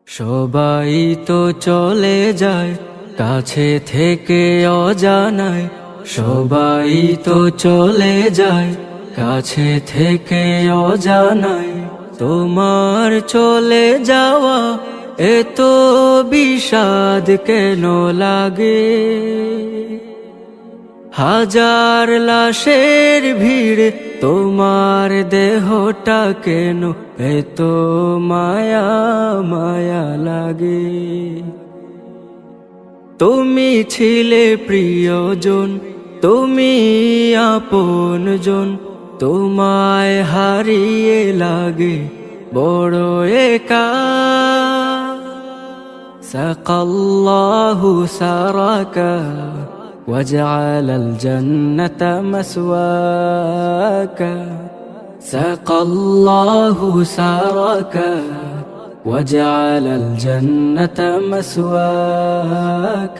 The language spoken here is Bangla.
সবাই তো চলে যায় কাছে থেকে অজানায়, সবাই তো চলে যায় কাছে থেকে অজানায়। তোমার চলে যাওয়া এত বিষাদ কেন লাগে? হাজার লাশের ভিড় তোমার দেহটা কেন এত মায়া মায়া লাগে? তুমি ছিলে প্রিয়জন, তুমি আপনজন, তোমায় হারিয়ে লাগে বড় একা। সাকাল্লাহু সারাকা وجعل الجنة مسواك، سقى الله سارك وجعل الجنة مسواك.